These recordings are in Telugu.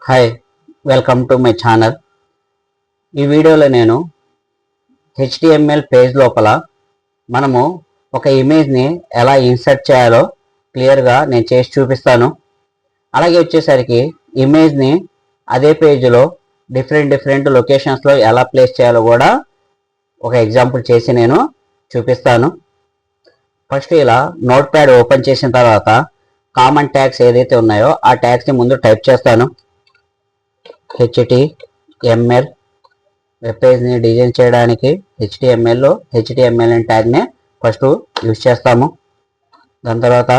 Hi, welcome to my channel. ఈ వీడియోలో నేను HTML పేజ్ లోపల మనము ఒక ఇమేజ్ని ఎలా ఇన్సర్ట్ చేయాలో క్లియర్గా నేను చేసి చూపిస్తాను. అలాగే వచ్చేసరికి ఇమేజ్ని అదే పేజ్లో డిఫరెంట్ లొకేషన్స్లో ఎలా ప్లేస్ చేయాలో కూడా ఒక ఎగ్జాంపుల్ చేసి నేను చూపిస్తాను. ఫస్ట్ ఇలా నోట్ ప్యాడ్ ఓపెన్ చేసిన తర్వాత కామన్ ట్యాగ్స్ ఏదైతే ఉన్నాయో ఆ ట్యాగ్స్ని ముందు టైప్ చేస్తాను. HTML వెబ్ పేజ్ని డిజైన్ చేయడానికి HTMLలో HTML అనే ట్యాగ్ని ఫస్ట్ యూజ్ చేస్తాము. దాని తర్వాత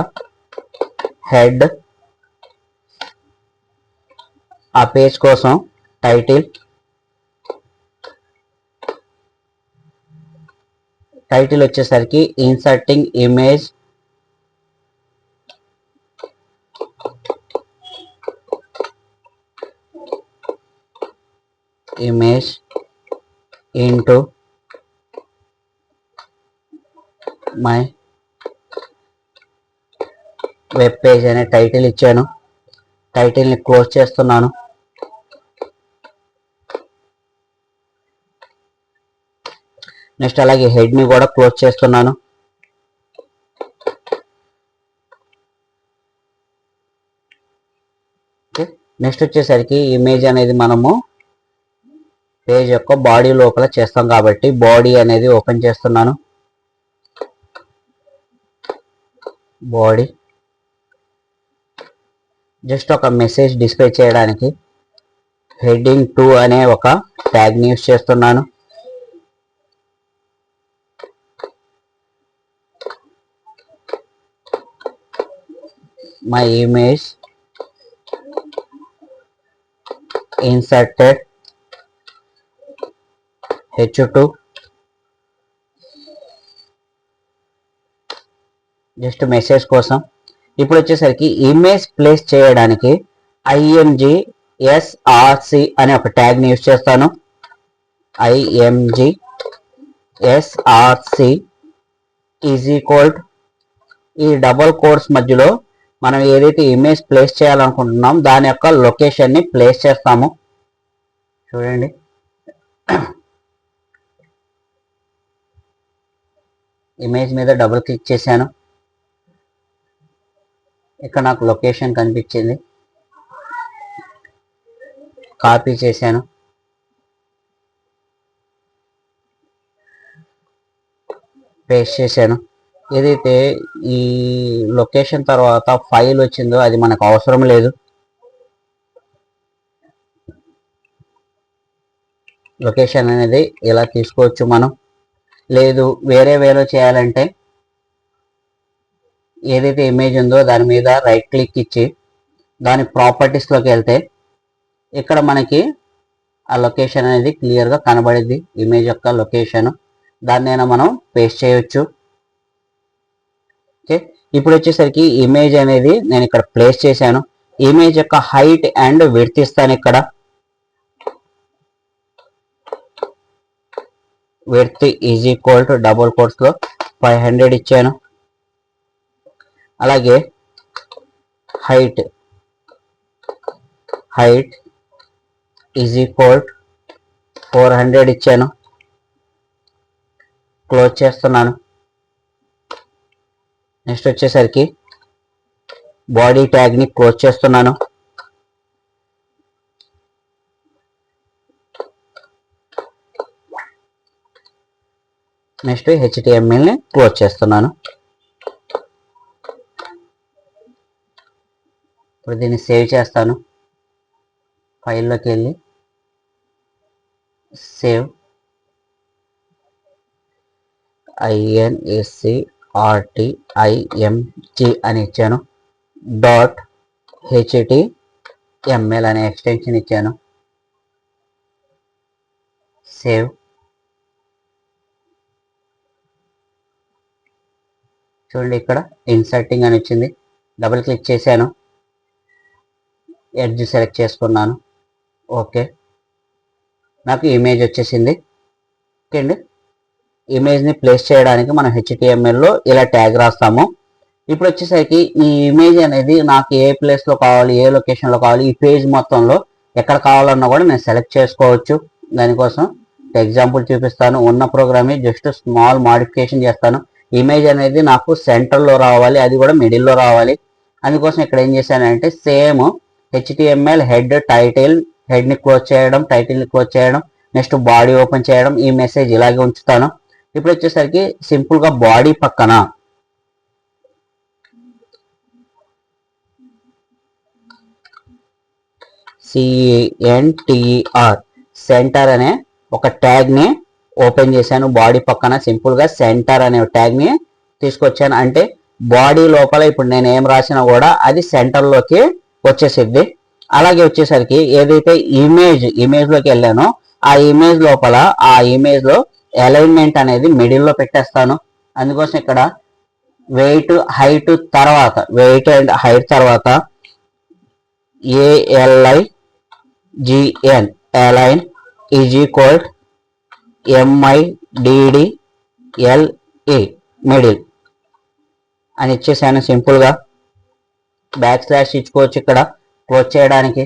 హెడ్, ఆ పేజ్ కోసం టైటిల్ వచ్చేసరికి inserting image into my web page అనే టైటిల్ ఇచ్చాను. టైటిల్ని క్లోజ్ చేస్తున్నాను. నెక్స్ట్ అలాగే హెడ్ని కూడా క్లోజ్ చేస్తున్నాను. నెక్స్ట్ వచ్చేసరికి ఇమేజ్ అనేది మనము పేజ్ యొక్క బాడీ లోపల చేస్తాం కాబట్టి బాడీ అనేది ఓపెన్ చేస్తున్నాను. బాడీ జస్ట్ ఒక మెసేజ్ డిస్ప్లే చేయడానికి హెడ్డింగ్ 2 అనే ఒక ట్యాగ్ని యూస్ చేస్తున్నాను. My image inserted H2 just message కోసం. ఇప్పుడు వచ్చేసరికి ఇమేజ్ ప్లేస్ చేయడానికి imgsrc అనే ఒక ట్యాగ్ని యూజ్ చేస్తాను. imgsrc ఈజ్ ఈక్వల్ ఈ డబుల్ కోట్స్ మధ్యలో మనం ఏదైతే ఇమేజ్ ప్లేస్ చేయాలనుకుంటున్నాం దాని యొక్క లొకేషన్ని ప్లేస్ చేస్తాము. చూడండి, ఇమేజ్ మీద డబుల్ క్లిక్ చేశాను. ఇక్కడ నాకు లొకేషన్ కనిపించింది. కాపీ చేశాను. పేస్ట్ చేశాను. ఏదైతే ఈ లొకేషన్ తర్వాత ఫైల్ వచ్చిందో అది మనకు అవసరం లేదు. లొకేషన్ అనేది ఇలా తీసుకోవచ్చు మనం. లేదు వేరే వేలో చేయాలంటే ఏదైతే ఇమేజ్ ఉందో దాని మీద రైట్ క్లిక్ ఇచ్చి దాని ప్రాపర్టీస్లోకి వెళ్తే ఇక్కడ మనకి ఆ లొకేషన్ అనేది క్లియర్గా కనబడింది. ఇమేజ్ యొక్క లొకేషన్ దాన్నైనా మనం పేస్ట్ చేయొచ్చు. ఓకే, ఇప్పుడు వచ్చేసరికి ఇమేజ్ అనేది నేను ఇక్కడ ప్లేస్ చేశాను. ఇమేజ్ యొక్క హైట్ అండ్ విడ్త్ ఇస్తాను. ఇక్కడ width is equal to double కోట్స్లో 500 ఇచ్చాను. అలాగే హైట్ ఈజ్ ఈక్వల్ 400 ఇచ్చాను. క్లోజ్ చేస్తున్నాను. నెక్స్ట్ వచ్చేసరికి బాడీ ట్యాగ్ని క్లోజ్ చేస్తున్నాను. నెక్స్ట్ HTMLని క్లోజ్ చేస్తున్నాను. ఇప్పుడు దీన్ని సేవ్ చేస్తాను. ఫైల్లోకి వెళ్ళి సేవ్ INSCRTIMG అని ఇచ్చాను. .html అనే ఎక్స్టెన్షన్ ఇచ్చాను. సేవ్. చూడండి, ఇక్కడ ఇన్సర్టింగ్ అని వచ్చింది. డబుల్ క్లిక్ చేశాను. ఎడ్జ్ సెలెక్ట్ చేసుకున్నాను. ఓకే, నాకు ఇమేజ్ వచ్చేసింది. ఓకే అండి, ఇమేజ్ని ప్లేస్ చేయడానికి మనం HTMLలో ఇలా ట్యాగ్ రాస్తాము. ఇప్పుడు వచ్చేసరికి ఈ ఇమేజ్ అనేది నాకు ఏ ప్లేస్లో కావాలి, ఏ లొకేషన్లో కావాలి, ఈ పేజ్ మొత్తంలో ఎక్కడ కావాలన్నా కూడా నేను సెలెక్ట్ చేసుకోవచ్చు. దానికోసం ఎగ్జాంపుల్ చూపిస్తాను. ఉన్న ప్రోగ్రామ్ జస్ట్ స్మాల్ మాడిఫికేషన్ చేస్తాను. ఇమేజ్ అనేది నాకు సెంటర్లో రావాలి, అది కూడా మిడిల్లో రావాలి. అందుకోసం ఇక్కడ ఏం చేశానంటే సేమ్ HTML హెడ్ టైటిల్, హెడ్ని క్లోజ్ చేయడం, టైటిల్ని క్లోజ్ చేయడం, నెక్స్ట్ బాడీ ఓపెన్ చేయడం, ఈ మెసేజ్ ఇలాగే ఉంచుతాను. ఇప్పుడు వచ్చేసరికి సింపుల్గా బాడీ పక్కన CENTER సెంటర్ అనే ఒక ట్యాగ్ని ఓపెన్ చేశాను. బాడీ పక్కన సింపుల్గా సెంటర్ అనే ట్యాగ్ని తీసుకొచ్చాను. అంటే బాడీ లోపల ఇప్పుడు నేను ఏం రాసినా కూడా అది సెంటర్లోకి వచ్చేసిద్ది. అలాగే వచ్చేసరికి ఏదైతే ఇమేజ్లోకి వెళ్ళానో ఆ ఇమేజ్ లోపల ఆ ఇమేజ్లో అలైన్మెంట్ అనేది మిడిల్లో పెట్టేస్తాను. అందుకోసం ఇక్కడ వెయిట్ హైట్ తర్వాత వెయిట్ అండ్ హైట్ తర్వాత ALIGN align is equal MIDDLE middle అని ఇచ్చేసాను. సింపుల్గా బ్యాక్ స్లాష్ ఇచ్చుకోవచ్చు ఇక్కడ క్లోజ్ చేయడానికి.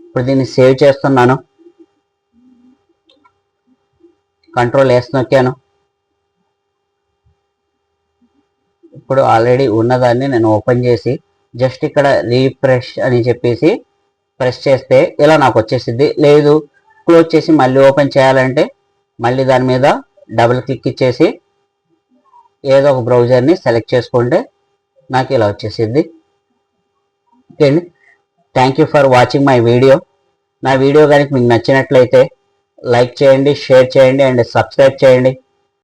ఇప్పుడు దీన్ని సేవ్ చేస్తున్నాను. Ctrl+S నొక్కాను. ఇప్పుడు ఆల్రెడీ ఉన్నదాన్ని నేను ఓపెన్ చేసి జస్ట్ ఇక్కడ రీఫ్రెష్ అని చెప్పేసి ప్రెస్ చేస్తే ఇలా నాకు వచ్చేసిద్ది. లేదు క్లోజ్ చేసి మళ్ళీ ఓపెన్ చేయాలంటే మళ్ళీ దాని మీద డబుల్ క్లిక్ ఇచ్చేసి ఏదో ఒక బ్రౌజర్ని సెలెక్ట్ చేసుకుంటే నాకు ఇలా వచ్చేసిద్ది. ఓకే అండి, thank you for watching my video. నా వీడియో కనుక మీకు నచ్చినట్లయితే లైక్ చేయండి, షేర్ చేయండి అండ్ సబ్స్క్రైబ్ చేయండి.